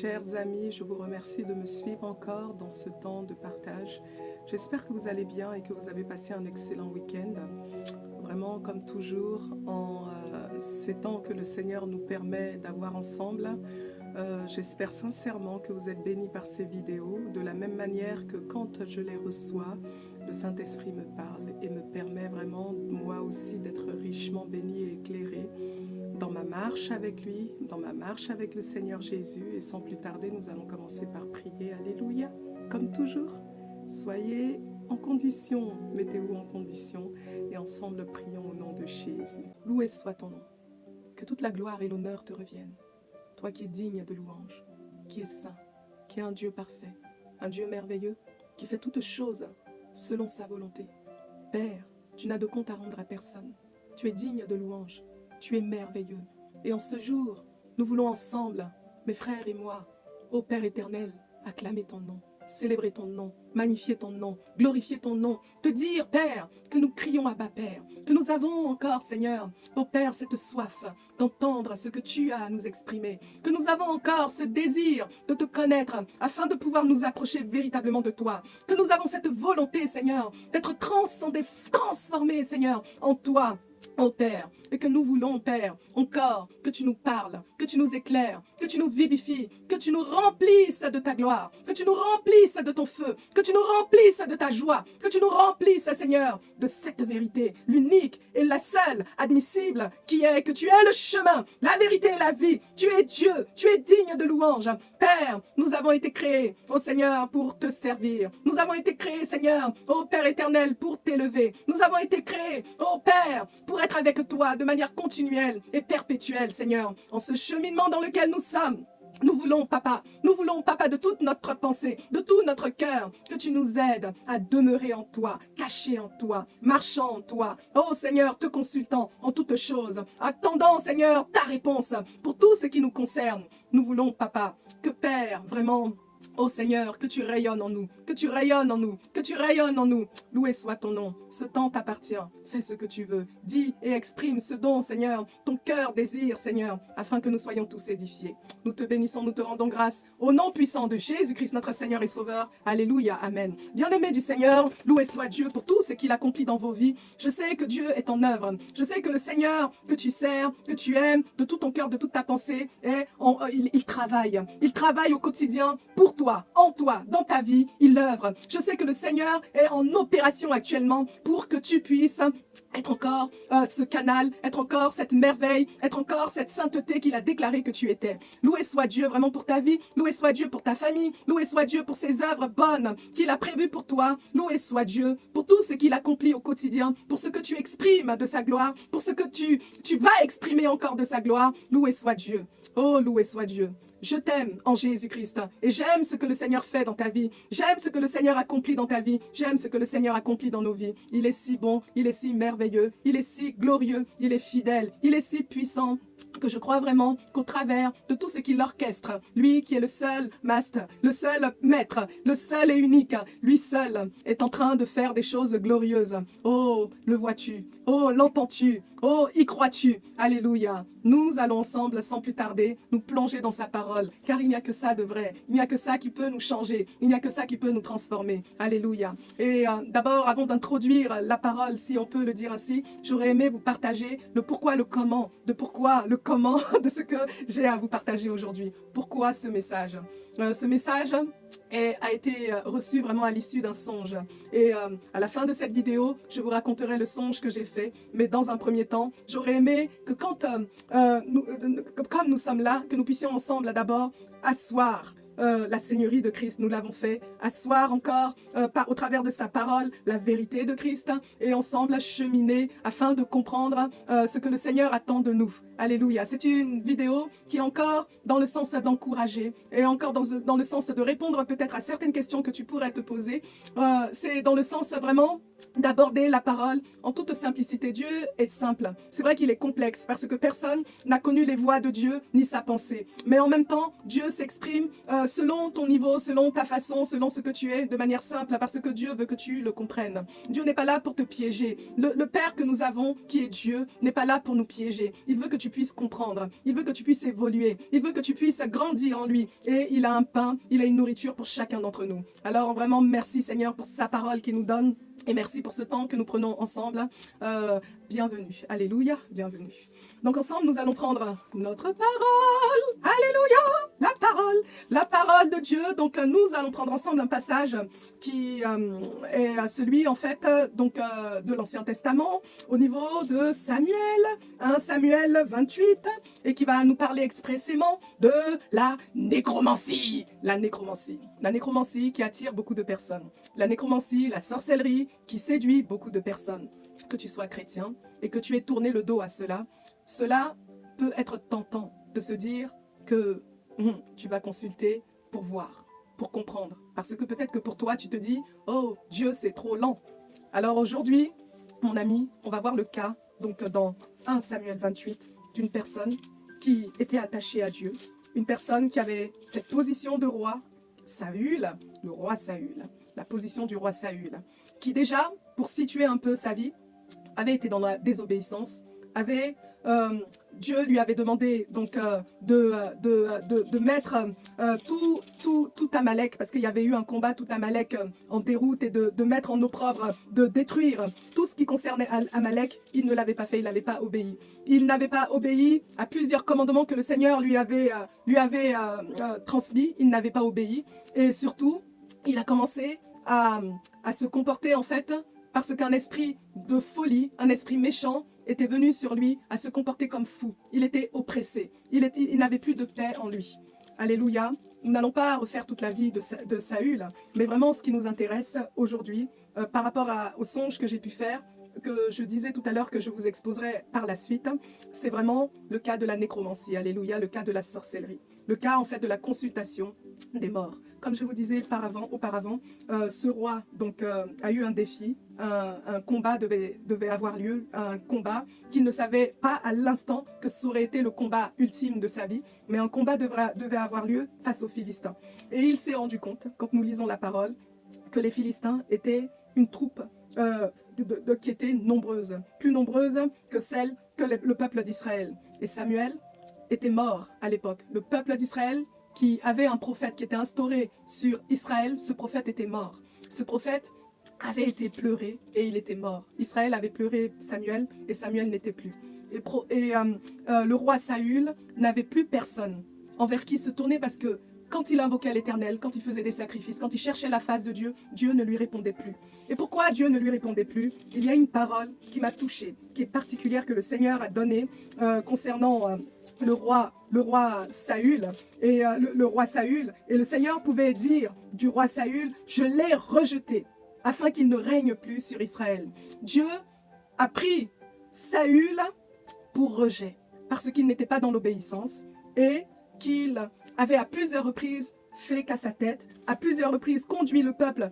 chers amis, je vous remercie de me suivre encore dans ce temps de partage. J'espère que vous allez bien et que vous avez passé un excellent week-end. Vraiment, comme toujours, en ces temps que le Seigneur nous permet d'avoir ensemble, j'espère sincèrement que vous êtes bénis par ces vidéos, de la même manière que quand je les reçois, le Saint-Esprit me parle et me permet vraiment, moi aussi, d'être richement béni et éclairé dans ma marche avec lui, dans ma marche avec le Seigneur Jésus. Et sans plus tarder, nous allons commencer par prier. Alléluia. Comme toujours, soyez en condition, mettez-vous en condition et ensemble prions au nom de Jésus. Loué soit ton nom. Que toute la gloire et l'honneur te reviennent. Toi qui es digne de louange, qui es saint, qui est un Dieu parfait, un Dieu merveilleux, qui fait toutes choses selon sa volonté. Père, tu n'as de compte à rendre à personne. Tu es digne de louange. Tu es merveilleux. Et en ce jour, nous voulons ensemble, mes frères et moi, ô Père éternel, acclamer ton nom, célébrer ton nom, magnifier ton nom, glorifier ton nom, te dire, Père, que nous crions à bas Père, que nous avons encore, Seigneur, ô Père, cette soif d'entendre ce que tu as à nous exprimer, que nous avons encore ce désir de te connaître afin de pouvoir nous approcher véritablement de toi, que nous avons cette volonté, Seigneur, d'être transformés, Seigneur, en toi. Oh Père, et que nous voulons, Père, encore que tu nous parles, que tu nous éclaires, que tu nous vivifies, que tu nous remplisses de ta gloire, que tu nous remplisses de ton feu, que tu nous remplisses de ta joie, que tu nous remplisses, Seigneur, de cette vérité, l'unique et la seule admissible, qui est que tu es le chemin, la vérité et la vie. Tu es Dieu, tu es digne de louange. Père, nous avons été créés, ô Seigneur, pour te servir. Nous avons été créés, Seigneur, ô Père éternel, pour t'élever. Nous avons été créés, ô Père, pour être avec toi de manière continuelle et perpétuelle, Seigneur, en ce cheminement dans lequel nous sommes. Nous voulons, Papa, de toute notre pensée, de tout notre cœur, que tu nous aides à demeurer en toi, cachés en toi, marchant en toi. Oh Seigneur, te consultant en toutes choses, attendant, Seigneur, ta réponse pour tout ce qui nous concerne. Nous voulons, Papa, que Père, vraiment, ô Seigneur, que tu rayonnes en nous, que tu rayonnes en nous, que tu rayonnes en nous. Loué soit ton nom. Ce temps t'appartient. Fais ce que tu veux. Dis et exprime ce dont, Seigneur, ton cœur désire, Seigneur, afin que nous soyons tous édifiés. Nous te bénissons, nous te rendons grâce au nom puissant de Jésus-Christ, notre Seigneur et Sauveur. Alléluia, Amen. Bien-aimés du Seigneur, loué soit Dieu pour tout ce qu'il accomplit dans vos vies. Je sais que Dieu est en œuvre. Je sais que le Seigneur que tu sers, que tu aimes, de tout ton cœur, de toute ta pensée, il travaille. Il travaille au quotidien pour toi, en toi, dans ta vie, il œuvre. Je sais que le Seigneur est en opération actuellement pour que tu puisses être encore ce canal, être encore cette merveille, être encore cette sainteté qu'il a déclaré que tu étais. Loué soit Dieu vraiment pour ta vie, loué soit Dieu pour ta famille, loué soit Dieu pour ses œuvres bonnes qu'il a prévues pour toi, loué soit Dieu pour tout ce qu'il accomplit au quotidien, pour ce que tu exprimes de sa gloire, pour ce que tu vas exprimer encore de sa gloire. Loué soit Dieu. Oh, loué soit Dieu. Je t'aime en Jésus-Christ et j'aime ce que le Seigneur fait dans ta vie. J'aime ce que le Seigneur accomplit dans ta vie. J'aime ce que le Seigneur accomplit dans nos vies. Il est si bon, il est si merveilleux, il est si glorieux, il est fidèle, il est si puissant que je crois vraiment qu'au travers de tout ce qu'il orchestre, lui qui est le seul master, le seul maître, le seul et unique, lui seul est en train de faire des choses glorieuses. Oh, le vois-tu? Oh, l'entends-tu? Oh, y crois-tu? Alléluia. Nous allons ensemble, sans plus tarder, nous plonger dans sa parole, car il n'y a que ça de vrai. Il n'y a que ça qui peut nous changer. Il n'y a que ça qui peut nous transformer. Alléluia. Et d'abord, avant d'introduire la parole, si on peut le dire ainsi, j'aurais aimé vous partager le pourquoi, le comment, de ce que j'ai à vous partager aujourd'hui. Pourquoi ce message? Ce message a été reçu vraiment à l'issue d'un songe. Et à la fin de cette vidéo, je vous raconterai le songe que j'ai fait. Mais dans un premier temps, j'aurais aimé que comme nous sommes là, que nous puissions ensemble d'abord asseoir la Seigneurie de Christ. Nous l'avons fait. Asseoir encore au travers de sa parole la vérité de Christ et ensemble cheminer afin de comprendre ce que le Seigneur attend de nous. Alléluia. C'est une vidéo qui est encore dans le sens d'encourager et encore dans le sens de répondre peut-être à certaines questions que tu pourrais te poser. C'est dans le sens vraiment d'aborder la parole en toute simplicité. Dieu est simple. C'est vrai qu'il est complexe parce que personne n'a connu les voies de Dieu ni sa pensée. Mais en même temps, Dieu s'exprime selon ton niveau, selon ta façon, selon ce que tu es, de manière simple, parce que Dieu veut que tu le comprennes. Dieu n'est pas là pour te piéger. Le Père que nous avons, qui est Dieu, n'est pas là pour nous piéger. Il veut que tu tu puisses comprendre. Il veut que tu puisses évoluer. Il veut que tu puisses grandir en lui. Et il a un pain, il a une nourriture pour chacun d'entre nous. Alors vraiment, merci Seigneur pour sa parole qu'il nous donne. Et merci pour ce temps que nous prenons ensemble. Bienvenue. Alléluia. Bienvenue. Donc ensemble, nous allons prendre notre parole. Alléluia. La parole de Dieu. Donc nous allons prendre ensemble un passage qui est celui en fait de l'Ancien Testament au niveau de Samuel, 1 Samuel 28, et qui va nous parler expressément de la nécromancie. La nécromancie qui attire beaucoup de personnes. La nécromancie, la sorcellerie qui séduit beaucoup de personnes. Que tu sois chrétien et que tu aies tourné le dos à cela, cela peut être tentant de se dire que tu vas consulter pour voir, pour comprendre. Parce que peut-être que pour toi, tu te dis « Oh, Dieu, c'est trop lent ». Alors aujourd'hui, mon ami, on va voir le cas, donc dans 1 Samuel 28, d'une personne qui était attachée à Dieu, une personne qui avait cette position de roi, Saül, le roi Saül, la position du roi Saül, qui déjà, pour situer un peu sa vie, avait été dans la désobéissance, Dieu lui avait demandé donc de mettre tout Amalek, parce qu'il y avait eu un combat, tout Amalek en déroute, et de mettre en opprobre, de détruire tout ce qui concernait Amalek. Il ne l'avait pas fait, il n'avait pas obéi. Il n'avait pas obéi à plusieurs commandements que le Seigneur lui avait transmis. Il n'avait pas obéi, et surtout, il a commencé à se comporter en fait, parce qu'un esprit de folie, un esprit méchant, était venu sur lui à se comporter comme fou. Il était oppressé. Il n'avait plus de paix en lui. Alléluia. Nous n'allons pas refaire toute la vie de Saül, mais vraiment ce qui nous intéresse aujourd'hui, par rapport au songe que j'ai pu faire, que je disais tout à l'heure que je vous exposerai par la suite, c'est vraiment le cas de la nécromancie. Alléluia, le cas de la sorcellerie. Le cas en fait de la consultation des morts. Comme je vous disais auparavant, ce roi donc a eu un défi, un combat devait avoir lieu, un combat qu'il ne savait pas à l'instant que ça aurait été le combat ultime de sa vie, mais un combat devait avoir lieu face aux Philistins. Et il s'est rendu compte, quand nous lisons la parole, que les Philistins étaient une troupe qui était nombreuse, plus nombreuse que celle que le peuple d'Israël. Et Samuel était mort à l'époque. Le peuple d'Israël qui avait un prophète qui était instauré sur Israël, ce prophète était mort. Ce prophète avait été pleuré et il était mort. Israël avait pleuré Samuel et Samuel n'était plus. Le roi Saül n'avait plus personne envers qui se tourner, parce que quand il invoquait l'Éternel, quand il faisait des sacrifices, quand il cherchait la face de Dieu, Dieu ne lui répondait plus. Et pourquoi Dieu ne lui répondait plus? Il y a une parole qui m'a touchée, qui est particulière, que le Seigneur a donnée concernant le roi Saül et le roi Saül. Et le Seigneur pouvait dire du roi Saül, je l'ai rejeté afin qu'il ne règne plus sur Israël. Dieu a pris Saül pour rejet parce qu'il n'était pas dans l'obéissance et qu'il avait à plusieurs reprises fait qu'à sa tête, à plusieurs reprises conduit le peuple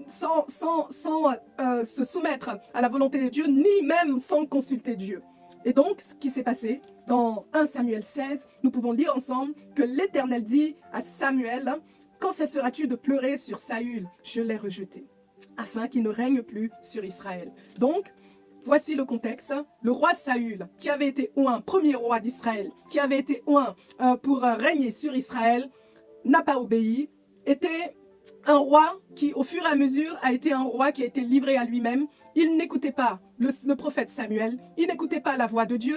sans se soumettre à la volonté de Dieu, ni même sans consulter Dieu. Et donc, ce qui s'est passé, dans 1 Samuel 16, nous pouvons lire ensemble que l'Éternel dit à Samuel, « Quand cesseras-tu de pleurer sur Saül? Je l'ai rejeté, afin qu'il ne règne plus sur Israël. » Donc, voici le contexte. Le roi Saül, qui avait été oint, premier roi d'Israël, qui avait été oint pour régner sur Israël, n'a pas obéi, était un roi qui, au fur et à mesure, a été un roi qui a été livré à lui-même. Il n'écoutait pas le prophète Samuel, il n'écoutait pas la voix de Dieu.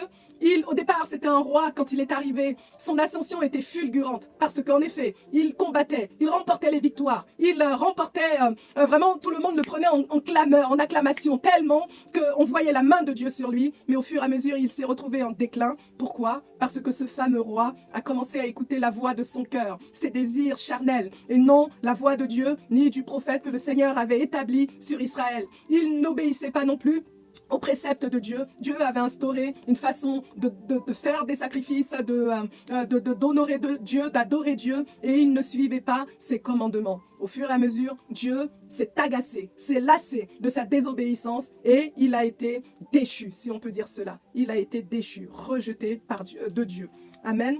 Au départ, c'était un roi, quand il est arrivé, son ascension était fulgurante, parce qu'en effet, il combattait, il remportait les victoires, il remportait, vraiment, tout le monde le prenait en clameur, en acclamation, tellement qu'on voyait la main de Dieu sur lui, mais au fur et à mesure, il s'est retrouvé en déclin. Pourquoi? Parce que ce fameux roi a commencé à écouter la voix de son cœur, ses désirs charnels, et non la voix de Dieu, ni du prophète que le Seigneur avait établi sur Israël. Il n'obéissait pas non plus aux préceptes de Dieu. Dieu avait instauré une façon de faire des sacrifices, d'honorer Dieu, d'adorer Dieu, et il ne suivait pas ses commandements. Au fur et à mesure, Dieu s'est agacé, s'est lassé de sa désobéissance, et il a été déchu, si on peut dire cela. Il a été déchu, rejeté de Dieu. Amen.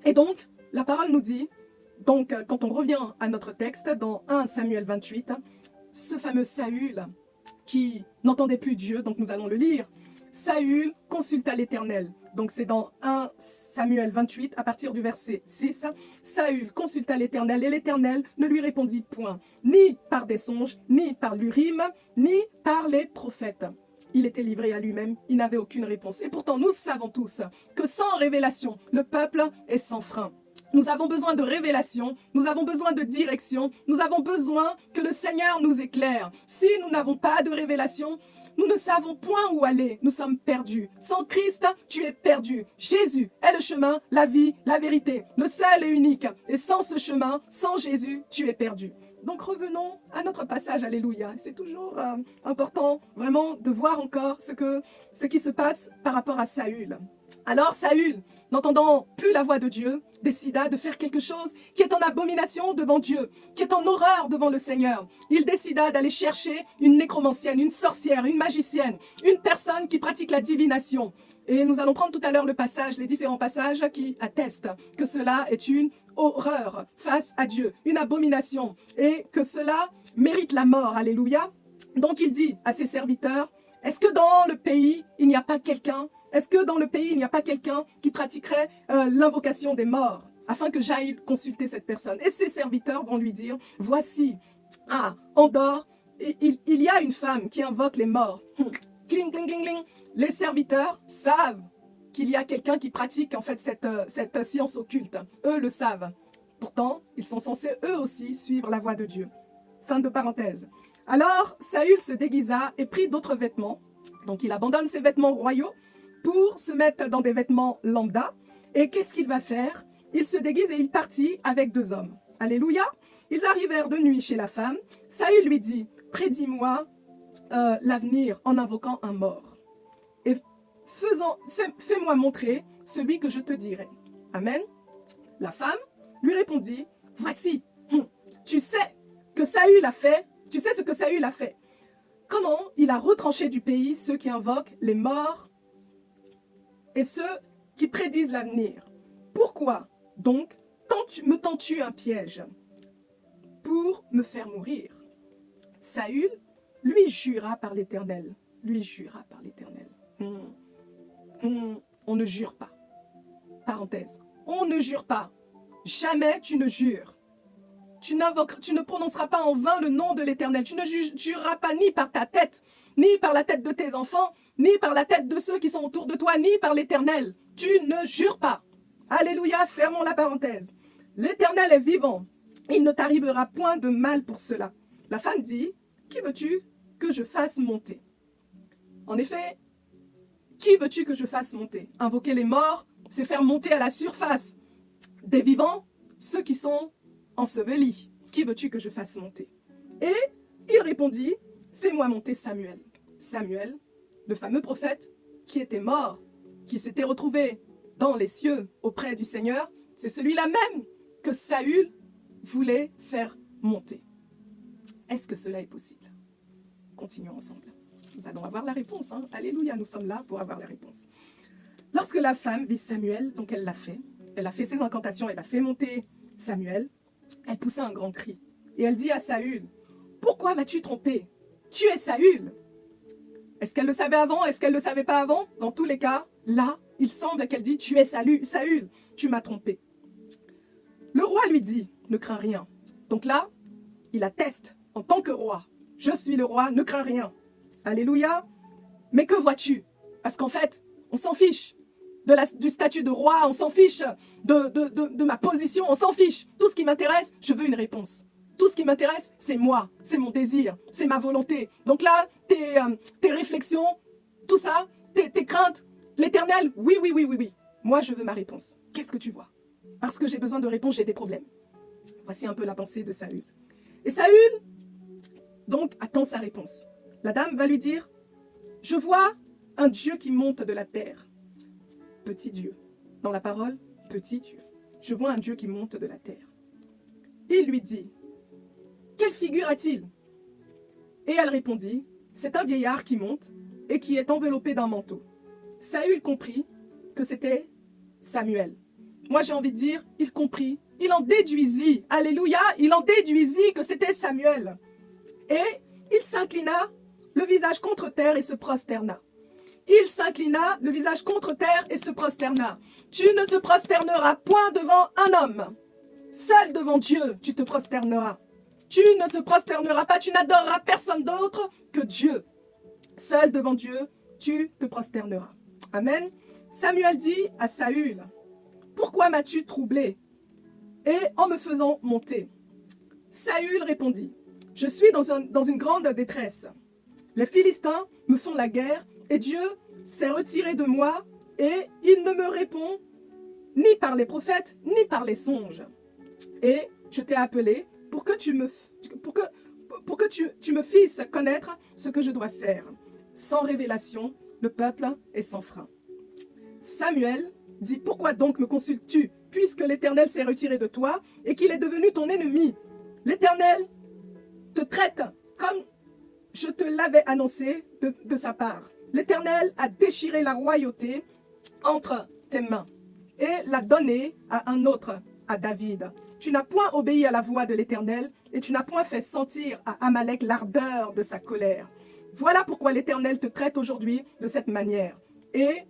Et donc, la parole nous dit, donc, quand on revient à notre texte, dans 1 Samuel 28, ce fameux Saül, qui n'entendait plus Dieu, donc nous allons le lire. Saül consulta l'Éternel. Donc c'est dans 1 Samuel 28, à partir du verset 6. Saül consulta l'Éternel et l'Éternel ne lui répondit point, ni par des songes, ni par l'Urim, ni par les prophètes. Il était livré à lui-même, il n'avait aucune réponse. Et pourtant, nous savons tous que sans révélation, le peuple est sans frein. Nous avons besoin de révélation, nous avons besoin de direction, nous avons besoin que le Seigneur nous éclaire. Si nous n'avons pas de révélation, nous ne savons point où aller, nous sommes perdus. Sans Christ, tu es perdu. Jésus est le chemin, la vie, la vérité, le seul et unique. Et sans ce chemin, sans Jésus, tu es perdu. Donc revenons à notre passage, alléluia. C'est toujours important vraiment de voir encore ce qui se passe par rapport à Saül. Alors Saül, n'entendant plus la voix de Dieu, décida de faire quelque chose qui est en abomination devant Dieu, qui est en horreur devant le Seigneur. Il décida d'aller chercher une nécromancienne, une sorcière, une magicienne, une personne qui pratique la divination. Et nous allons prendre tout à l'heure le passage, les différents passages qui attestent que cela est une horreur face à Dieu, une abomination, et que cela mérite la mort. Alléluia. Donc il dit à ses serviteurs, est-ce que dans le pays, il n'y a pas quelqu'un qui pratiquerait l'invocation des morts, afin que j'aille consulter cette personne? Et ses serviteurs vont lui dire, voici, en dehors, il y a une femme qui invoque les morts. Cling, cling, cling, cling. Les serviteurs savent qu'il y a quelqu'un qui pratique en fait cette science occulte. Eux le savent. Pourtant, ils sont censés eux aussi suivre la voie de Dieu. Fin de parenthèse. Alors, Saül se déguisa et prit d'autres vêtements. Donc, il abandonne ses vêtements royaux pour se mettre dans des vêtements lambda. Et qu'est-ce qu'il va faire? Il se déguise et il partit avec 2 hommes. Alléluia. Ils arrivèrent de nuit chez la femme. Saül lui dit, prédis-moi l'avenir en invoquant un mort. Et fais-moi montrer celui que je te dirai. Amen. La femme lui répondit, voici, tu sais ce que Saül a fait. Comment il a retranché du pays ceux qui invoquent les morts et ceux qui prédisent l'avenir. Pourquoi donc me tends-tu un piège pour me faire mourir? Saül lui jura par l'Éternel. On ne jure pas. Parenthèse. On ne jure pas. Jamais tu ne jures. Tu ne prononceras pas en vain le nom de l'Éternel. Tu ne jureras pas ni par ta tête, ni par la tête de tes enfants, ni par la tête de ceux qui sont autour de toi, ni par l'Éternel. Tu ne jures pas. Alléluia, fermons la parenthèse. L'Éternel est vivant. Il ne t'arrivera point de mal pour cela. La femme dit, qui veux-tu que je fasse monter? En effet, qui veux-tu que je fasse monter? Invoquer les morts, c'est faire monter à la surface des vivants ceux qui sont ensevelis. Qui veux-tu que je fasse monter? Et il répondit, fais-moi monter Samuel. Samuel, le fameux prophète qui était mort, qui s'était retrouvé dans les cieux auprès du Seigneur, c'est celui-là même que Saül voulait faire monter. Est-ce que cela est possible? Continuons ensemble. Nous allons avoir la réponse. Alléluia, nous sommes là pour avoir la réponse. Lorsque la femme vit Samuel, donc elle l'a fait. Elle a fait ses incantations, elle a fait monter Samuel. Elle poussa un grand cri. Et elle dit à Saül, pourquoi m'as-tu trompé? Tu es Saül. Est-ce qu'elle le savait avant? Est-ce qu'elle ne le savait pas avant? Dans tous les cas, là, il semble qu'elle dit, tu es Saül, tu m'as trompé. Le roi lui dit, ne crains rien. Donc là, il atteste en tant que roi. Je suis le roi, ne crains rien. Alléluia. Mais que vois-tu? Parce qu'en fait, on s'en fiche du statut de roi, on s'en fiche de ma position, on s'en fiche. Tout ce qui m'intéresse, je veux une réponse. Tout ce qui m'intéresse, c'est moi, c'est mon désir, c'est ma volonté. Donc là, tes réflexions, tout ça, tes craintes, l'Éternel, oui. Moi, je veux ma réponse. Qu'est-ce que tu vois? Parce que j'ai besoin de réponse, j'ai des problèmes. Voici un peu la pensée de Saül. Et Saül, donc, attend sa réponse. La dame va lui dire, je vois un Dieu qui monte de la terre. Petit Dieu. Dans la parole, petit Dieu. Je vois un Dieu qui monte de la terre. Il lui dit, quelle figure a-t-il? Et elle répondit, c'est un vieillard qui monte et qui est enveloppé d'un manteau. Saül comprit que c'était Samuel. Moi, j'ai envie de dire, il comprit, il en déduisit, alléluia, il en déduisit que c'était Samuel. Et il s'inclina, le visage contre terre et se prosterna. Il s'inclina le visage contre terre et se prosterna. Tu ne te prosterneras point devant un homme. Seul devant Dieu, tu te prosterneras. Tu ne te prosterneras pas, tu n'adoreras personne d'autre que Dieu. Seul devant Dieu, tu te prosterneras. Amen. Samuel dit à Saül, « Pourquoi m'as-tu troublé et en me faisant monter ?» Saül répondit, « Je suis dans une grande détresse. Les Philistins me font la guerre et Dieu s'est retiré de moi et il ne me répond ni par les prophètes ni par les songes. Et je t'ai appelé pour que tu me fisses connaître ce que je dois faire. Sans révélation, le peuple est sans frein. » Samuel dit, « Pourquoi donc me consultes-tu, puisque l'Éternel s'est retiré de toi et qu'il est devenu ton ennemi? L'Éternel te traite comme je te l'avais annoncé de sa part. L'Éternel a déchiré la royauté entre tes mains et l'a donnée à un autre, à David. Tu n'as point obéi à la voix de l'Éternel et tu n'as point fait sentir à Amalek l'ardeur de sa colère. Voilà pourquoi l'Éternel te traite aujourd'hui de cette manière. Et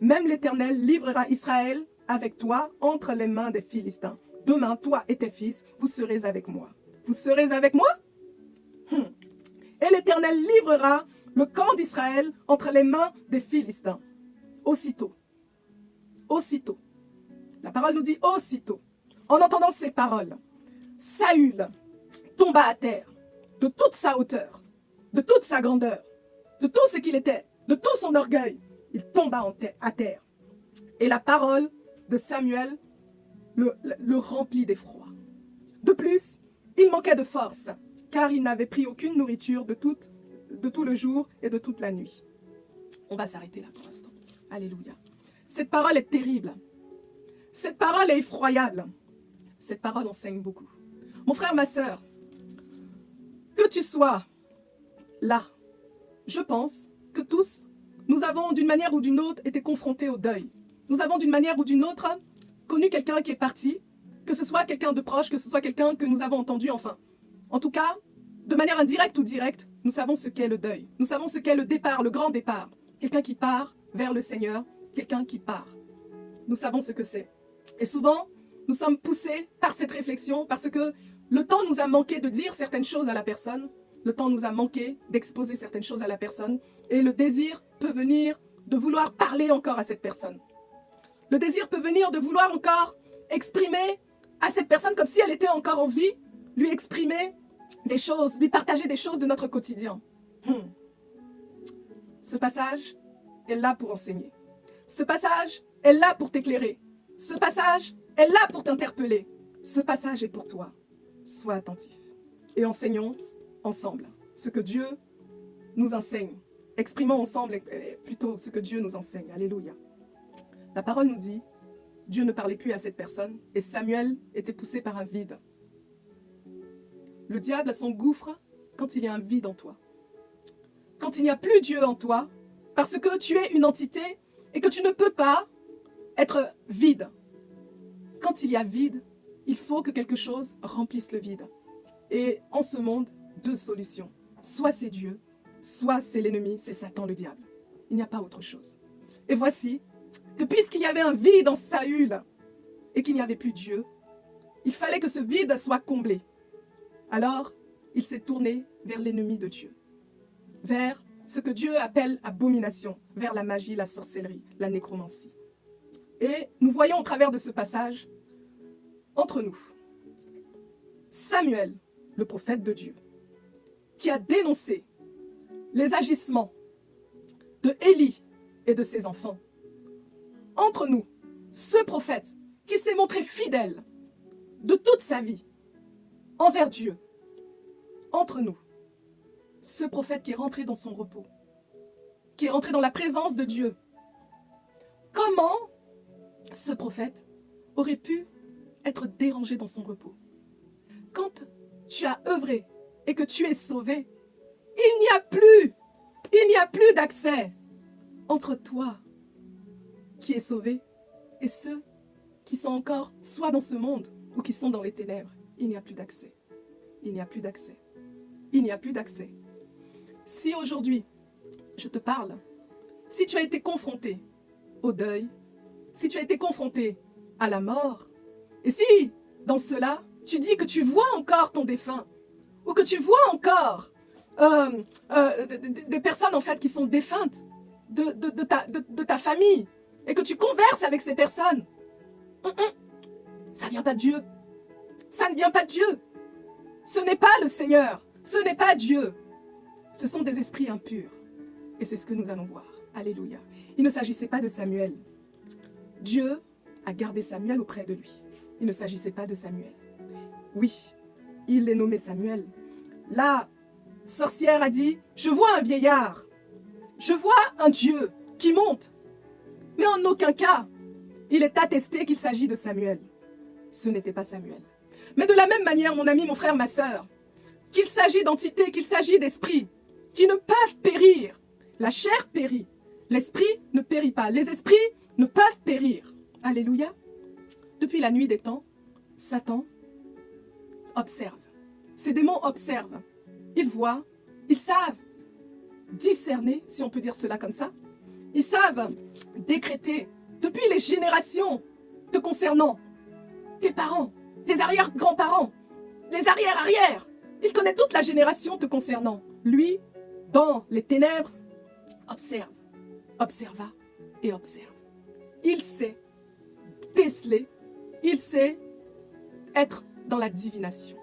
même l'Éternel livrera Israël avec toi entre les mains des Philistins. Demain, toi et tes fils, vous serez avec moi. Vous serez avec moi? Et l'Éternel livrera le camp d'Israël entre les mains des Philistins. Aussitôt. Aussitôt. La parole nous dit aussitôt. En entendant ces paroles, Saül tomba à terre de toute sa hauteur, de toute sa grandeur, de tout ce qu'il était, de tout son orgueil. Il tomba à terre. Et la parole de Samuel le remplit d'effroi. De plus, il manquait de force, car il n'avait pris aucune nourriture de tout le jour et de toute la nuit. On va s'arrêter là pour l'instant. Alléluia. Cette parole est terrible. Cette parole est effroyable. Cette parole enseigne beaucoup. Mon frère, ma sœur, que tu sois là, je pense que tous, nous avons d'une manière ou d'une autre été confrontés au deuil. Nous avons d'une manière ou d'une autre connu quelqu'un qui est parti, que ce soit quelqu'un de proche, que ce soit quelqu'un que nous avons entendu, enfin. En tout cas, de manière indirecte ou directe, nous savons ce qu'est le deuil. Nous savons ce qu'est le départ, le grand départ. Quelqu'un qui part vers le Seigneur, quelqu'un qui part. Nous savons ce que c'est. Et souvent, nous sommes poussés par cette réflexion parce que le temps nous a manqué de dire certaines choses à la personne, le temps nous a manqué d'exposer certaines choses à la personne, et le désir peut venir de vouloir parler encore à cette personne. Le désir peut venir de vouloir encore exprimer à cette personne comme si elle était encore en vie, lui exprimer des choses, lui partager des choses de notre quotidien. Ce passage est là pour enseigner. Ce passage est là pour t'éclairer. Ce passage est là pour t'interpeller. Ce passage est pour toi. Sois attentif. Et enseignons ensemble ce que Dieu nous enseigne. Exprimons ensemble plutôt ce que Dieu nous enseigne. Alléluia. La parole nous dit, Dieu ne parlait plus à cette personne et Samuel était poussé par un vide. Le diable a son gouffre quand il y a un vide en toi. Quand il n'y a plus Dieu en toi, parce que tu es une entité et que tu ne peux pas être vide. Quand il y a vide, il faut que quelque chose remplisse le vide. Et en ce monde, deux solutions. Soit c'est Dieu, soit c'est l'ennemi, c'est Satan le diable. Il n'y a pas autre chose. Et voici que puisqu'il y avait un vide en Saül et qu'il n'y avait plus Dieu, il fallait que ce vide soit comblé. Alors, il s'est tourné vers l'ennemi de Dieu, vers ce que Dieu appelle abomination, vers la magie, la sorcellerie, la nécromancie. Et nous voyons au travers de ce passage, entre nous, Samuel, le prophète de Dieu, qui a dénoncé les agissements de Élie et de ses enfants. Entre nous, ce prophète qui s'est montré fidèle de toute sa vie envers Dieu. Entre nous, ce prophète qui est rentré dans son repos, qui est rentré dans la présence de Dieu. Comment ce prophète aurait pu être dérangé dans son repos? Quand tu as œuvré et que tu es sauvé, il n'y a plus d'accès entre toi qui es sauvé et ceux qui sont encore soit dans ce monde ou qui sont dans les ténèbres. Il n'y a plus d'accès. Il n'y a plus d'accès. Il n'y a plus d'accès. Si aujourd'hui, je te parle si tu as été confronté au deuil, si tu as été confronté à la mort, et si, dans cela, tu dis que tu vois encore ton défunt, ou que tu vois encore des personnes en fait qui sont défuntes de ta famille, et que tu converses avec ces personnes, ça ne vient pas de Dieu. Ça ne vient pas de Dieu. Ce n'est pas le Seigneur. Ce n'est pas Dieu. Ce sont des esprits impurs. Et c'est ce que nous allons voir. Alléluia. Il ne s'agissait pas de Samuel. Dieu a gardé Samuel auprès de lui. Il ne s'agissait pas de Samuel. Oui, il est nommé Samuel. La sorcière a dit, je vois un vieillard. Je vois un Dieu qui monte. Mais en aucun cas, il est attesté qu'il s'agit de Samuel. Ce n'était pas Samuel. Mais de la même manière, mon ami, mon frère, ma sœur, qu'il s'agit d'entités, qu'il s'agit d'esprits qui ne peuvent périr. La chair périt. L'esprit ne périt pas. Les esprits ne peuvent périr. Alléluia. Depuis la nuit des temps, Satan observe. Ces démons observent. Ils voient. Ils savent discerner, si on peut dire cela comme ça. Ils savent décréter depuis les générations te concernant. Tes parents, tes arrière-grands-parents, les arrière-arrière. Il connaît toute la génération te concernant. Lui, dans les ténèbres, observe, observa et observe. Il sait déceler, il sait être dans la divination.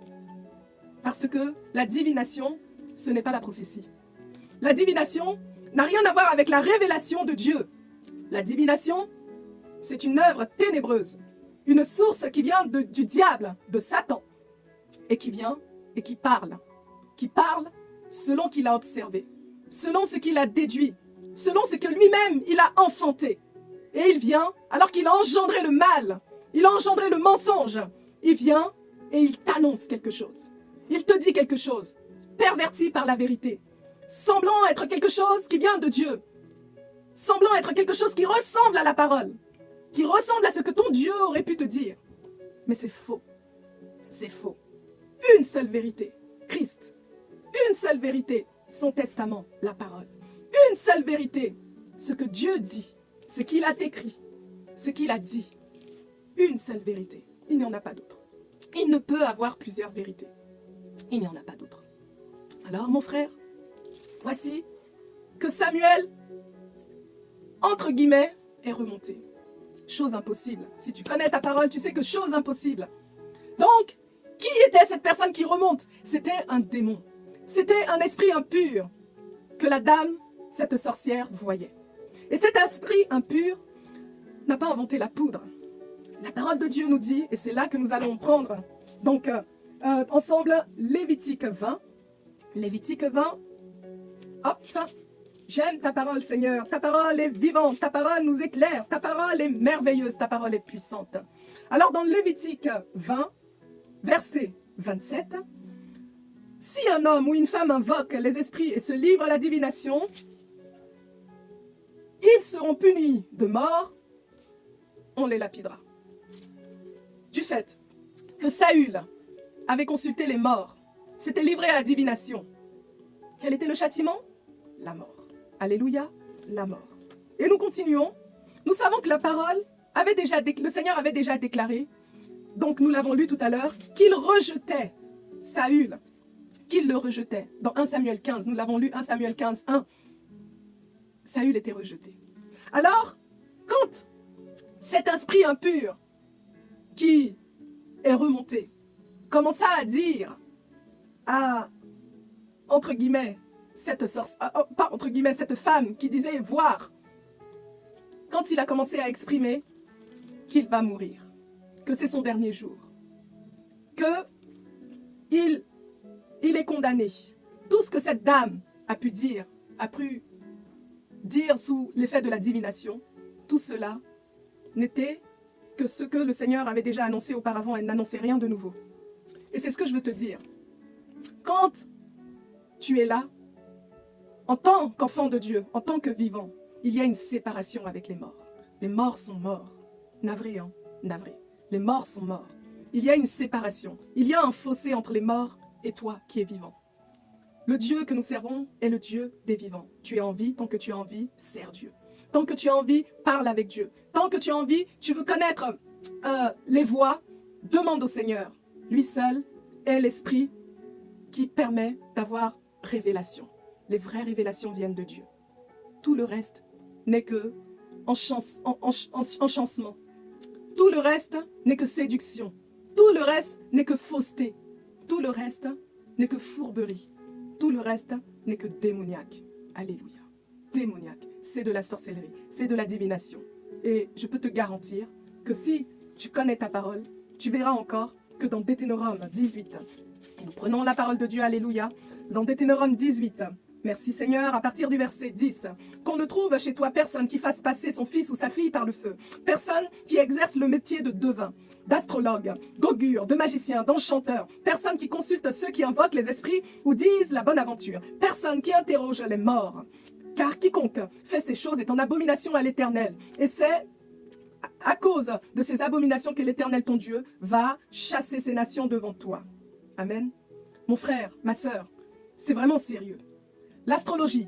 Parce que la divination, ce n'est pas la prophétie. La divination n'a rien à voir avec la révélation de Dieu. La divination, c'est une œuvre ténébreuse. Une source qui vient du diable, de Satan, et qui vient et qui parle selon qu'il a observé, selon ce qu'il a déduit, selon ce que lui-même il a enfanté. Et il vient, alors qu'il a engendré le mal, il a engendré le mensonge, il vient et il t'annonce quelque chose. Il te dit quelque chose, perverti par la vérité, semblant être quelque chose qui vient de Dieu, semblant être quelque chose qui ressemble à la parole, qui ressemble à ce que ton Dieu aurait pu te dire. Mais c'est faux. C'est faux. Une seule vérité, Christ. Une seule vérité, son testament, la parole. Une seule vérité, ce que Dieu dit, ce qu'il a écrit, ce qu'il a dit. Une seule vérité. Il n'y en a pas d'autre. Il ne peut avoir plusieurs vérités. Il n'y en a pas d'autre. Alors, mon frère, voici que Samuel, entre guillemets, est remonté. Chose impossible. Si tu connais ta parole, tu sais que chose impossible. Donc, qui était cette personne qui remonte? C'était un démon. C'était un esprit impur que la dame, cette sorcière, voyait. Et cet esprit impur n'a pas inventé la poudre. La parole de Dieu nous dit, et c'est là que nous allons prendre, donc, ensemble, Lévitique 20. Lévitique 20, hop, j'aime ta parole, Seigneur. Ta parole est vivante, ta parole nous éclaire, ta parole est merveilleuse, ta parole est puissante. Alors, dans Lévitique 20, verset 27, si un homme ou une femme invoque les esprits et se livre à la divination, ils seront punis de mort, on les lapidera. Du fait que Saül avait consulté les morts, s'était livré à la divination, quel était le châtiment? La mort. Alléluia, la mort. Et nous continuons. Nous savons que la parole avait déjà, le Seigneur avait déjà déclaré, donc nous l'avons lu tout à l'heure, qu'il rejetait Saül, qu'il le rejetait. Dans 1 Samuel 15, nous l'avons lu, 1 Samuel 15, 1. Saül était rejeté. Alors, quand cet esprit impur qui est remonté commença à dire à, entre guillemets, cette femme qui disait voir, quand il a commencé à exprimer qu'il va mourir, que c'est son dernier jour, qu'il est condamné. Tout ce que cette dame a pu dire sous l'effet de la divination, tout cela n'était que ce que le Seigneur avait déjà annoncé auparavant. Elle n'annonçait rien de nouveau. Et c'est ce que je veux te dire. Quand tu es là, en tant qu'enfant de Dieu, en tant que vivant, il y a une séparation avec les morts. Les morts sont morts. Navré, hein? Navré. Les morts sont morts. Il y a une séparation. Il y a un fossé entre les morts et toi qui es vivant. Le Dieu que nous servons est le Dieu des vivants. Tu es en vie, tant que tu es en vie, sers Dieu. Tant que tu es en vie, parle avec Dieu. Tant que tu es en vie, tu veux connaître les voies, demande au Seigneur. Lui seul est l'esprit qui permet d'avoir révélation. Les vraies révélations viennent de Dieu. Tout le reste n'est que enchantement. Tout le reste n'est que séduction. Tout le reste n'est que fausseté. Tout le reste n'est que fourberie. Tout le reste n'est que démoniaque. Alléluia. Démoniaque, c'est de la sorcellerie, c'est de la divination. Et je peux te garantir que si tu connais ta parole, tu verras encore que dans Deutéronome 18, et nous prenons la parole de Dieu, alléluia, dans Deutéronome 18, merci Seigneur, à partir du verset 10, qu'on ne trouve chez toi personne qui fasse passer son fils ou sa fille par le feu, personne qui exerce le métier de devin, d'astrologue, d'augure, de magicien, d'enchanteur, personne qui consulte ceux qui invoquent les esprits ou disent la bonne aventure, personne qui interroge les morts, car quiconque fait ces choses est en abomination à l'Éternel, et c'est à cause de ces abominations que l'Éternel ton Dieu va chasser ces nations devant toi. Amen. Mon frère, ma sœur, c'est vraiment sérieux. L'astrologie,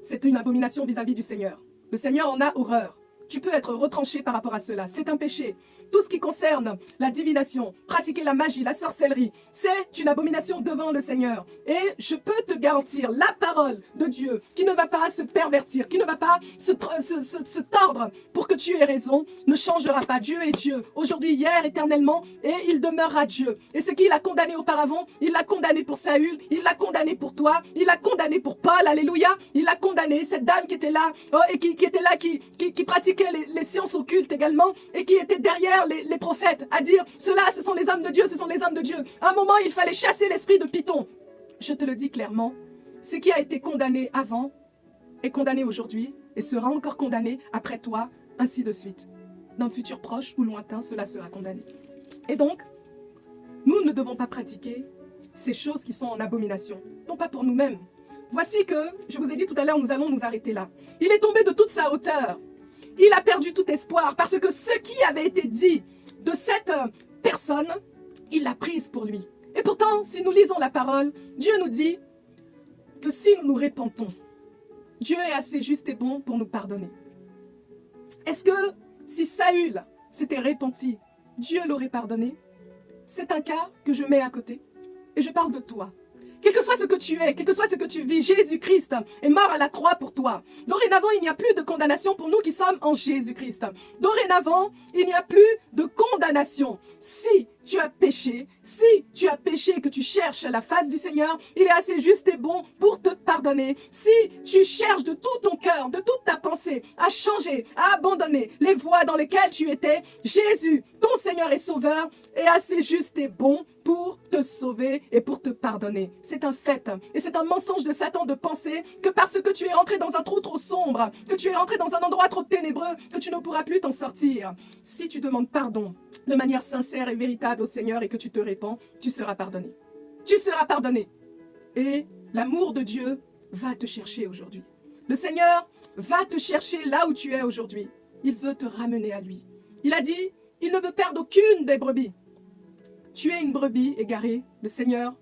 c'est une abomination vis-à-vis du Seigneur. Le Seigneur en a horreur. Tu peux être retranché par rapport à cela. C'est un péché. Tout ce qui concerne la divination, pratiquer la magie, la sorcellerie, c'est une abomination devant le Seigneur. Et je peux te garantir, la parole de Dieu, qui ne va pas se pervertir, qui ne va pas se tordre pour que tu aies raison, ne changera pas. Dieu est Dieu, aujourd'hui, hier, éternellement, et il demeurera Dieu. Et ce qu'il a condamné auparavant, il l'a condamné pour Saül, il l'a condamné pour toi, il l'a condamné pour Paul, alléluia, il l'a condamné, cette dame qui était là, et qui était là, qui pratiquait les sciences occultes également, et qui était derrière les prophètes, à dire, ceux-là, ce sont les hommes de Dieu, ce sont les hommes de Dieu. À un moment, il fallait chasser l'esprit de Python. Je te le dis clairement, ce qui a été condamné avant est condamné aujourd'hui, et sera encore condamné après toi, ainsi de suite. D'un futur proche ou lointain, cela sera condamné. Et donc, nous ne devons pas pratiquer ces choses qui sont en abomination, non pas pour nous-mêmes. Voici que, je vous ai dit tout à l'heure, nous allons nous arrêter là. Il est tombé de toute sa hauteur. Il a perdu tout espoir parce que ce qui avait été dit de cette personne, il l'a prise pour lui. Et pourtant, si nous lisons la parole, Dieu nous dit que si nous nous répentons, Dieu est assez juste et bon pour nous pardonner. Est-ce que si Saül s'était repenti, Dieu l'aurait pardonné? C'est un cas que je mets à côté. Et je parle de toi. Quel que soit ce que tu es, quel que soit ce que tu vis, Jésus-Christ est mort à la croix pour toi. Dorénavant, il n'y a plus de condamnation pour nous qui sommes en Jésus-Christ. Dorénavant, il n'y a plus de condamnation. Si tu as péché et que tu cherches la face du Seigneur, il est assez juste et bon pour te pardonner. Si tu cherches de tout ton cœur, de toute ta pensée, à changer, à abandonner les voies dans lesquelles tu étais, Jésus, ton Seigneur et Sauveur, est assez juste et bon pour te sauver et pour te pardonner. C'est un fait. Et c'est un mensonge de Satan de penser que parce que tu es rentré dans un trou trop sombre, que tu es rentré dans un endroit trop ténébreux, que tu ne pourras plus t'en sortir. Si tu demandes pardon de manière sincère et véritable au Seigneur et que tu te répands, tu seras pardonné. Tu seras pardonné. Et l'amour de Dieu va te chercher aujourd'hui. Le Seigneur va te chercher là où tu es aujourd'hui. Il veut te ramener à lui. Il a dit, il ne veut perdre aucune des brebis. Tu es une brebis égarée, le Seigneur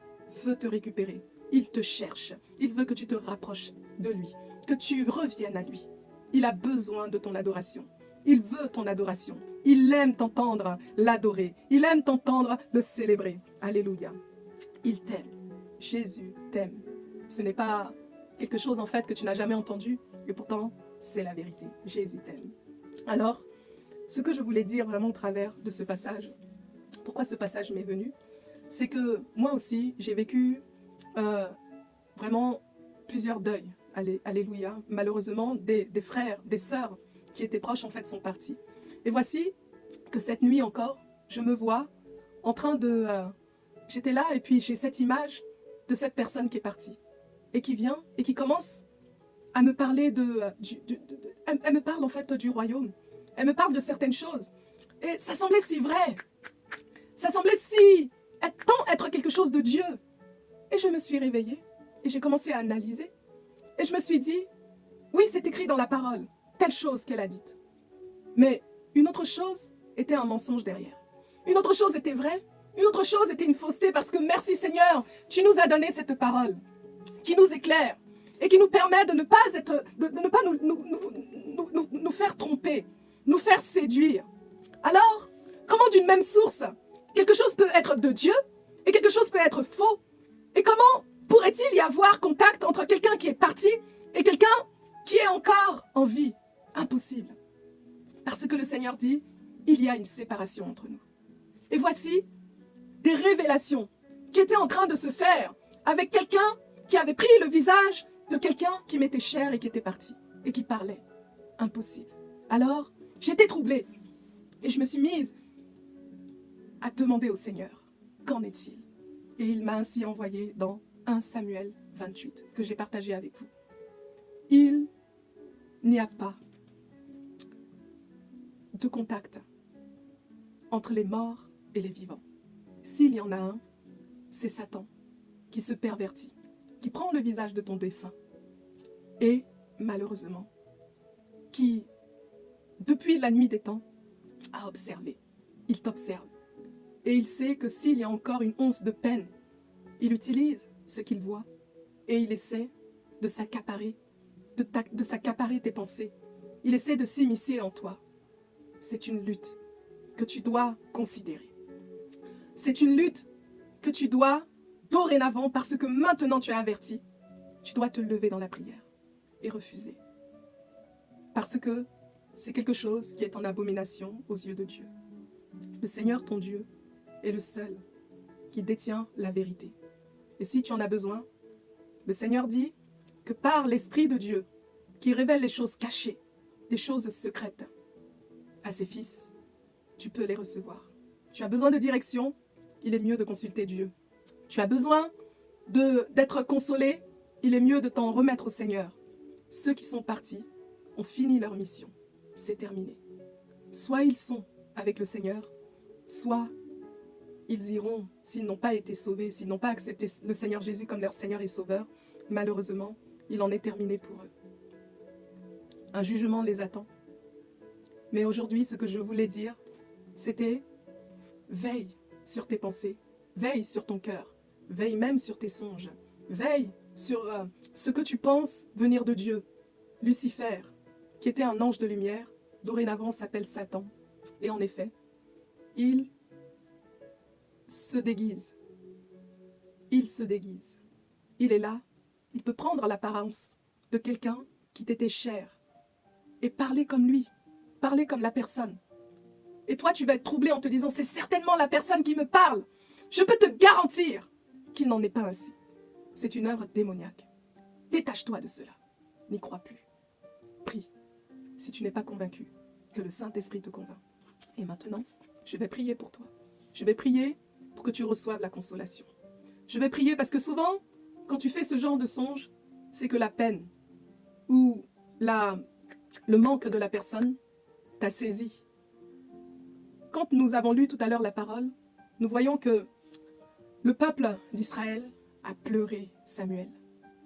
veut te récupérer. Il te cherche. Il veut que tu te rapproches de lui, que tu reviennes à lui. Il a besoin de ton adoration. Il veut ton adoration. Il aime t'entendre l'adorer. Il aime t'entendre le célébrer. Alléluia. Il t'aime. Jésus t'aime. Ce n'est pas quelque chose en fait que tu n'as jamais entendu, et pourtant c'est la vérité. Jésus t'aime. Alors, ce que je voulais dire vraiment au travers de ce passage, pourquoi ce passage m'est venu, c'est que moi aussi, j'ai vécu vraiment plusieurs deuils. Alléluia. Malheureusement, des frères, des sœurs qui étaient proches, en fait, sont partis. Et voici que cette nuit encore, je me vois en train de... j'étais là et puis j'ai cette image de cette personne qui est partie et qui vient et qui commence à me parler elle me parle en fait du royaume. Elle me parle de certaines choses. Et ça semblait si vrai. Ça semblait tant être quelque chose de Dieu. Et je me suis réveillée et j'ai commencé à analyser. Et je me suis dit, oui, c'est écrit dans la parole, telle chose qu'elle a dite. Mais une autre chose était un mensonge derrière. Une autre chose était vraie. Une autre chose était une fausseté parce que merci Seigneur, tu nous as donné cette parole. qui nous éclaire et qui nous permet de ne pas, nous faire tromper, nous faire séduire. Alors, comment d'une même source, quelque chose peut être de Dieu et quelque chose peut être faux? Et comment pourrait-il y avoir contact entre quelqu'un qui est parti et quelqu'un qui est encore en vie? Impossible. Parce que le Seigneur dit, il y a une séparation entre nous. Et voici des révélations qui étaient en train de se faire avec quelqu'un qui avait pris le visage de quelqu'un qui m'était cher et qui était parti et qui parlait. Impossible. Alors, j'étais troublée et je me suis mise à demander au Seigneur, qu'en est-il? Et il m'a ainsi envoyé dans 1 Samuel 28 que j'ai partagé avec vous. Il n'y a pas de contact entre les morts et les vivants. S'il y en a un, c'est Satan qui se pervertit, qui prend le visage de ton défunt et, malheureusement, qui, depuis la nuit des temps, a observé. Il t'observe. Et il sait que s'il y a encore une once de peine, il utilise ce qu'il voit et il essaie de s'accaparer, de s'accaparer tes pensées. Il essaie de s'immiscer en toi. C'est une lutte que tu dois considérer. C'est une lutte que tu dois, dorénavant, parce que maintenant tu es averti, tu dois te lever dans la prière et refuser. Parce que c'est quelque chose qui est en abomination aux yeux de Dieu. Le Seigneur, ton Dieu, est le seul qui détient la vérité. Et si tu en as besoin, le Seigneur dit que par l'Esprit de Dieu, qui révèle les choses cachées, des choses secrètes, à ses fils, tu peux les recevoir. Tu as besoin de direction, il est mieux de consulter Dieu. Tu as besoin d'être consolé, il est mieux de t'en remettre au Seigneur. Ceux qui sont partis ont fini leur mission. C'est terminé. Soit ils sont avec le Seigneur, soit ils iront, s'ils n'ont pas été sauvés, s'ils n'ont pas accepté le Seigneur Jésus comme leur Seigneur et Sauveur, malheureusement, il en est terminé pour eux. Un jugement les attend. Mais aujourd'hui, ce que je voulais dire, c'était veille sur tes pensées, veille sur ton cœur, veille même sur tes songes, veille sur ce que tu penses venir de Dieu. Lucifer, qui était un ange de lumière, dorénavant s'appelle Satan. Et en effet, il se déguise. Il se déguise. Il est là, il peut prendre l'apparence de quelqu'un qui t'était cher et parler comme lui, parler comme la personne. Et toi, tu vas être troublé en te disant, c'est certainement la personne qui me parle. Je peux te garantir qu'il n'en est pas ainsi. C'est une œuvre démoniaque. Détache-toi de cela. N'y crois plus. Prie, si tu n'es pas convaincu, que le Saint-Esprit te convainc. Et maintenant, je vais prier pour toi. Je vais prier pour que tu reçoives la consolation. Je vais prier parce que souvent, quand tu fais ce genre de songe, c'est que la peine ou le manque de la personne t'a saisi. Quand nous avons lu tout à l'heure la parole, nous voyons que le peuple d'Israël a pleuré Samuel.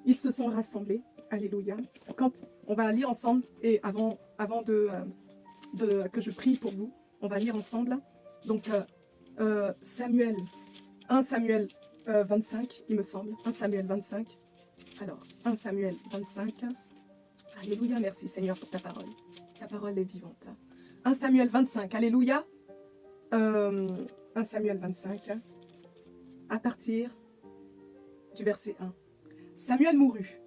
Ils se sont rassemblés. Alléluia. Quand on va lire ensemble, et avant que je prie pour vous, on va lire ensemble. Donc, Samuel, 1 Samuel 25, il me semble. 1 Samuel 25. Alors, 1 Samuel 25. Alléluia, merci Seigneur pour ta parole. Ta parole est vivante. 1 Samuel 25, Alléluia. 1 Samuel 25, à partir du verset 1. Samuel mourut.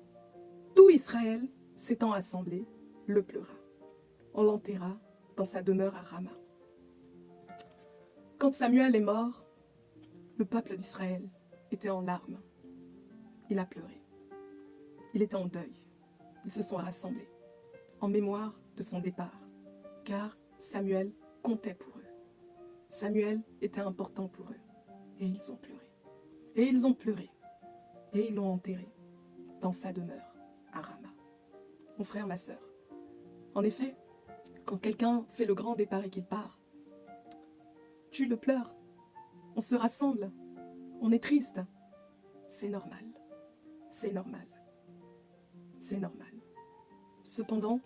Tout Israël, s'étant assemblé, le pleura. On l'enterra dans sa demeure à Rama. Quand Samuel est mort, le peuple d'Israël était en larmes. Il a pleuré. Il était en deuil. Ils se sont rassemblés en mémoire de son départ, car Samuel comptait pour eux. Samuel était important pour eux. Et ils ont pleuré. Et ils ont pleuré. Et ils l'ont enterré dans sa demeure à Rama. Mon frère, ma sœur, en effet, quand quelqu'un fait le grand départ et qu'il part, tu le pleures. On se rassemble. On est triste. C'est normal. C'est normal. C'est normal. Cependant,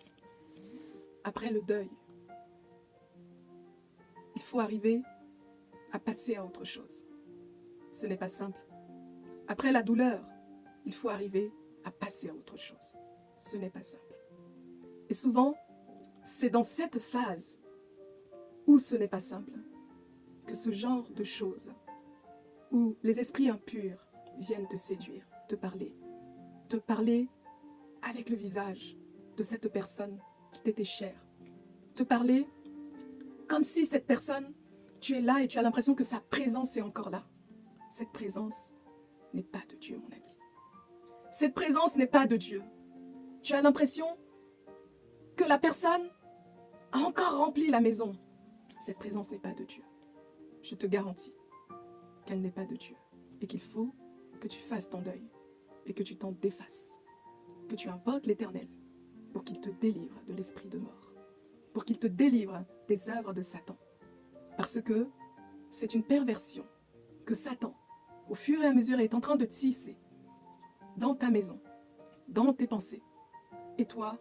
après le deuil, il faut arriver à passer à autre chose. Ce n'est pas simple. Après la douleur, il faut arriver à passer à autre chose. Ce n'est pas simple. Et souvent, c'est dans cette phase où ce n'est pas simple que ce genre de choses, où les esprits impurs viennent te séduire, te parler avec le visage de cette personne qui t'était chère, te parler comme si cette personne, tu es là et tu as l'impression que sa présence est encore là. Cette présence n'est pas de Dieu, mon ami. Cette présence n'est pas de Dieu. Tu as l'impression que la personne a encore rempli la maison. Cette présence n'est pas de Dieu. Je te garantis qu'elle n'est pas de Dieu et qu'il faut que tu fasses ton deuil et que tu t'en défasses, que tu invoques l'Éternel pour qu'il te délivre de l'esprit de mort, pour qu'il te délivre des œuvres de Satan. Parce que c'est une perversion que Satan, au fur et à mesure, est en train de tisser dans ta maison, dans tes pensées. Et toi,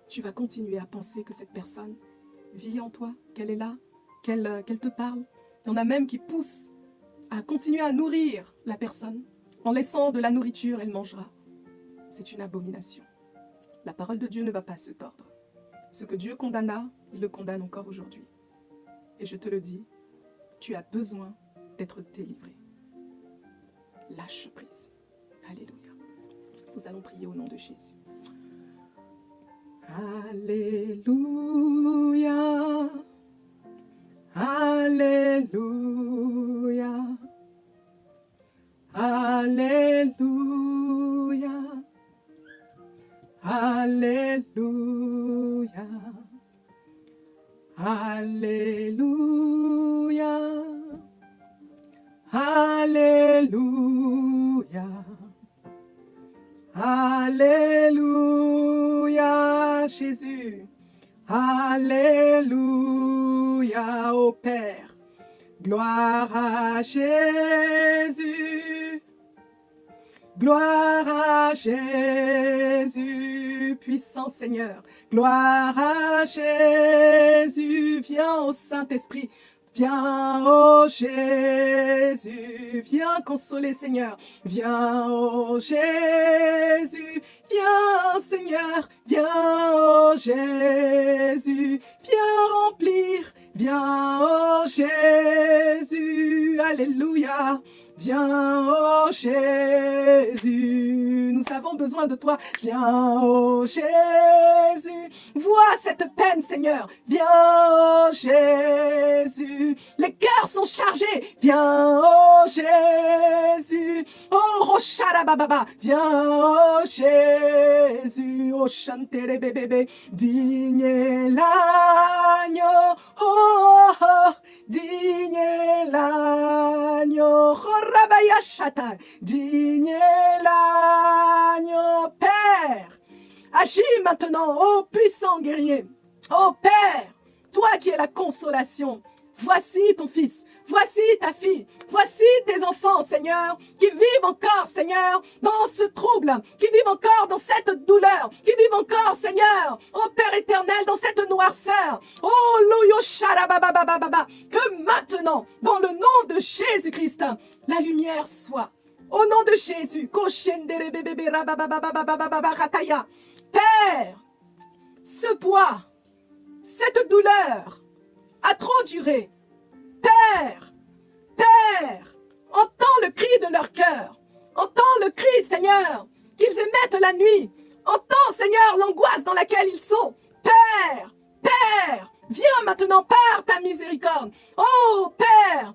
tu vas continuer à penser que cette personne vit en toi, qu'elle est là, qu'elle te parle. Il y en a même qui poussent à continuer à nourrir la personne. En laissant de la nourriture, elle mangera. C'est une abomination. La parole de Dieu ne va pas se tordre. Ce que Dieu condamna, il le condamne encore aujourd'hui. Et je te le dis, tu as besoin d'être délivré. Lâche prise. Alléluia. Nous allons prier au nom de Jésus. Alléluia. Alléluia. Alléluia. Alléluia. Alléluia. Alléluia. Alléluia, Jésus. Alléluia, ô Père. Gloire à Jésus. Gloire à Jésus, puissant Seigneur. Gloire à Jésus, viens au Saint-Esprit. Viens, ô Jésus, viens consoler Seigneur. Viens, ô Jésus, viens Seigneur. Viens, ô Jésus, viens remplir. Viens, ô Jésus, alléluia. Viens, ô Jésus, nous avons besoin de toi. Viens, ô Jésus, vois cette peine, Seigneur. Viens, ô Jésus, les cœurs sont chargés. Viens, ô Jésus, ô Rocharababa. Viens, ô Jésus, ô Chantere bébé, digne l'agneau, oh, oh, digne l'agneau. Rabayashata, digne l'agneau, Père, agis maintenant, ô puissant guerrier, ô Père, toi qui es la consolation, voici ton fils, voici ta fille, voici tes enfants, Seigneur, qui vivent encore, Seigneur, dans ce trouble, qui vivent encore dans cette douleur, qui vivent encore, Seigneur, ô Père éternel, dans cette noirceur. Oh, Loyo Sharabababababa, que maintenant, dans le nom de Jésus-Christ, la lumière soit. Au nom de Jésus, Père, ce poids, cette douleur a trop duré. Père, Père, entends le cri de leur cœur. Entends le cri, Seigneur, qu'ils émettent la nuit. Entends, Seigneur, l'angoisse dans laquelle ils sont. Père, Père, viens maintenant par ta miséricorde. Oh Père,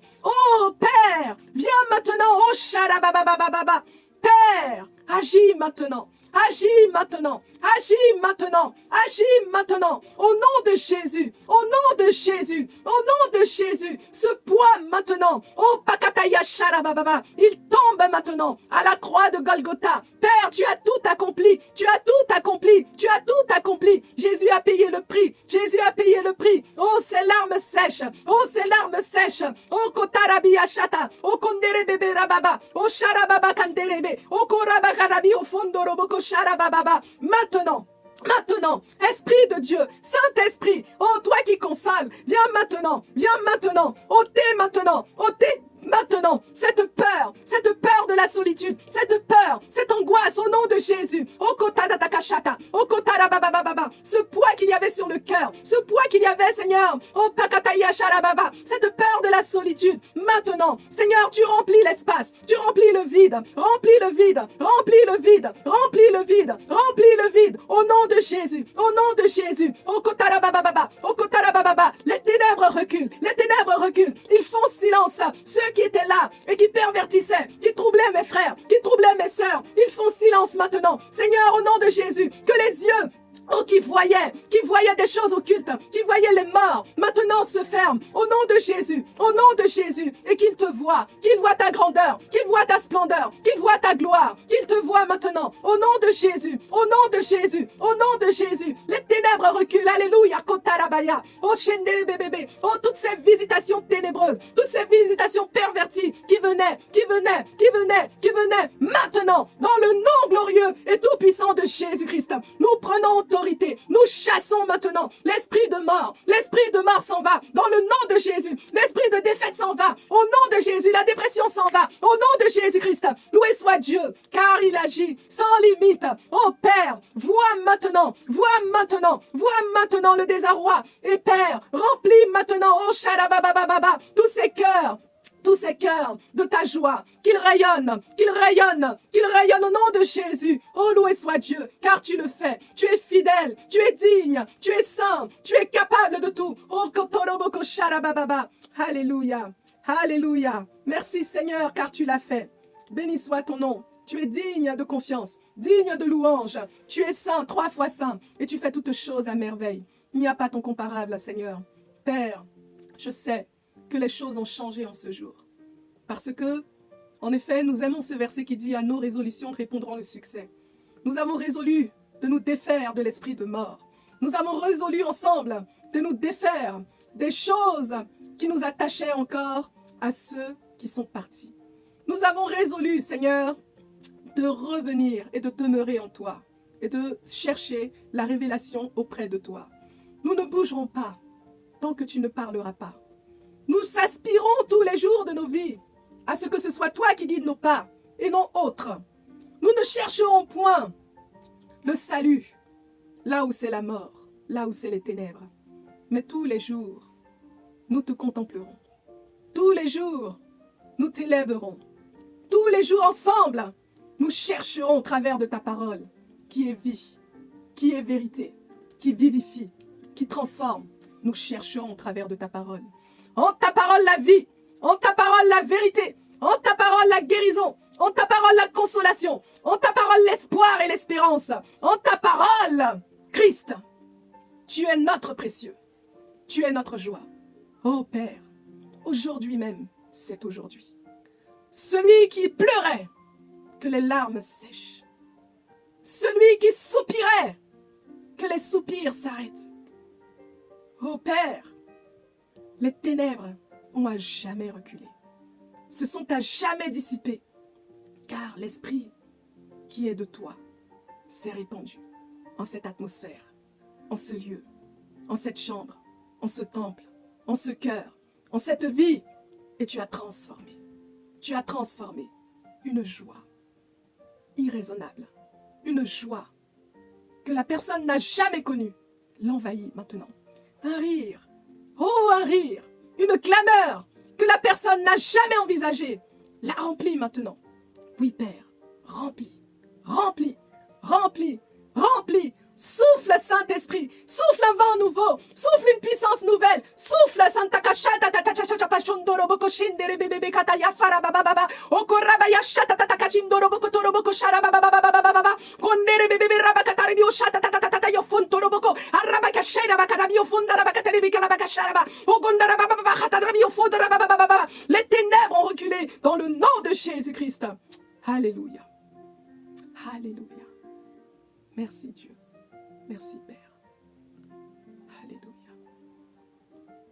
viens maintenant. Oh Sharabababababa. Père, agis maintenant. Agis maintenant, agis maintenant, agis maintenant, au nom de Jésus, au nom de Jésus, au nom de Jésus, ce poids maintenant, oh Pakataya Sharababa, il tombe maintenant à la croix de Golgotha. Père, tu as tout accompli, tu as tout accompli, tu as tout accompli. Jésus a payé le prix, Jésus a payé le prix. Oh, ces larmes sèches, oh, ces larmes sèches, oh, Kotarabi Ashata, oh, Kondere Bebe Rababa, oh, Sharababa Kanderebe, oh, Korabakarabi, oh, Fondoroboko Sharababa. Maintenant, Esprit de Dieu, Saint-Esprit, oh toi qui consoles, viens maintenant, ôtez maintenant, ôtez maintenant, cette peur de la solitude, cette peur, cette angoisse au nom de Jésus. Ce poids qu'il y avait sur le cœur, ce poids qu'il y avait, Seigneur, cette peur de la solitude, maintenant, Seigneur, tu remplis l'espace, tu remplis le vide, remplis le vide, remplis le vide, remplis le vide, remplis le vide, au nom de Jésus, au nom de Jésus. Les ténèbres reculent, les ténèbres reculent, ils font silence. Ceux qui étaient là et qui pervertissaient, qui troublaient mes frères, qui troublaient mes sœurs, ils font silence maintenant. Seigneur, au nom de Jésus, que les yeux qui voyaient des choses occultes, qui voyaient les morts, maintenant se ferment au nom de Jésus, et qu'ils te voient, qu'ils voient ta grandeur, qu'ils voient ta splendeur, qu'ils voient ta gloire, qu'ils te voient maintenant, au nom de Jésus, au nom de Jésus, au nom de Jésus, les ténèbres reculent, alléluia, kotarabaya, oh shendere bébé, oh toutes ces visitations ténébreuses, toutes ces visitations perverties qui venaient, maintenant, dans le nom glorieux et tout-puissant de Jésus-Christ, nous prenons autorité, nous chassons maintenant l'esprit de mort s'en va, dans le nom de Jésus, l'esprit de défaite s'en va, au nom de Jésus, la dépression s'en va, au nom de Jésus-Christ, loué soit Dieu, car il agit sans limite, oh Père, vois maintenant le désarroi, et Père, remplis maintenant, oh Sharababababa, tous ces cœurs de ta joie, qu'ils rayonnent au nom de Jésus. Oh, loué soit Dieu, car tu le fais. Tu es fidèle, tu es digne, tu es saint, tu es capable de tout. Oh, kotoroboko sharabababa. Alléluia, alléluia. Merci Seigneur, car tu l'as fait. Béni soit ton nom. Tu es digne de confiance, digne de louange. Tu es saint, 3 fois saint, et tu fais toutes choses à merveille. Il n'y a pas ton comparable, Seigneur. Père, je sais que les choses ont changé en ce jour. Parce que, en effet, nous aimons ce verset qui dit « À nos résolutions répondront le succès ». Nous avons résolu de nous défaire de l'esprit de mort. Nous avons résolu ensemble de nous défaire des choses qui nous attachaient encore à ceux qui sont partis. Nous avons résolu, Seigneur, de revenir et de demeurer en toi et de chercher la révélation auprès de toi. Nous ne bougerons pas tant que tu ne parleras pas. Nous aspirons tous les jours de nos vies à ce que ce soit toi qui guides nos pas et non autre. Nous ne chercherons point le salut là où c'est la mort, là où c'est les ténèbres. Mais tous les jours, nous te contemplerons. Tous les jours, nous t'élèverons. Tous les jours ensemble, nous chercherons au travers de ta parole qui est vie, qui est vérité, qui vivifie, qui transforme. Nous chercherons au travers de ta parole. En ta parole la vie, en ta parole la vérité, en ta parole la guérison, en ta parole la consolation, en ta parole l'espoir et l'espérance, en ta parole, Christ, tu es notre précieux, tu es notre joie. Oh Père, aujourd'hui même, c'est aujourd'hui. Celui qui pleurait, que les larmes sèchent. Celui qui soupirait, que les soupirs s'arrêtent. Oh Père, les ténèbres ont à jamais reculé, se sont à jamais dissipées, car l'esprit qui est de toi s'est répandu en cette atmosphère, en ce lieu, en cette chambre, en ce temple, en ce cœur, en cette vie, et tu as transformé une joie irraisonnable, une joie que la personne n'a jamais connue, l'envahit maintenant. Un rire, oh un rire, une clameur que la personne n'a jamais envisagée, la remplit maintenant. Oui Père, remplis, remplis, remplis, remplis. Souffle Saint-Esprit, souffle un vent nouveau, souffle une puissance nouvelle, souffle Santa Kashata Tatachata Pachondoro Boko Shindere Bebe Kataya Farababa, Okorabaya Shata Takachindoro Boko Toroboko Sharababa, Kondere Bebe Rabakataribio Shata Tatata Yofontoro Boko, Arabakashera Bakatabio Fundara Bakataribi Kalabakasharaba, Ogondara Baba Hatarabio Fundara Baba. Les ténèbres ont reculé dans le nom de Jésus-Christ. Alléluia. Alléluia. Merci Dieu. Merci Père. Alléluia.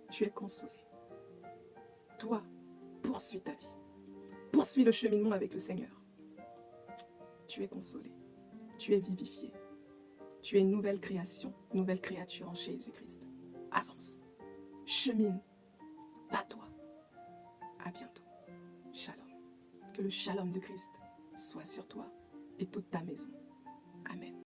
Tu es consolé. Toi, poursuis ta vie. Poursuis le cheminement avec le Seigneur. Tu es consolé. Tu es vivifié. Tu es une nouvelle création, une nouvelle créature en Jésus-Christ. Avance. Chemine. Bats-toi. À bientôt. Shalom. Que le shalom de Christ soit sur toi et toute ta maison. Amen.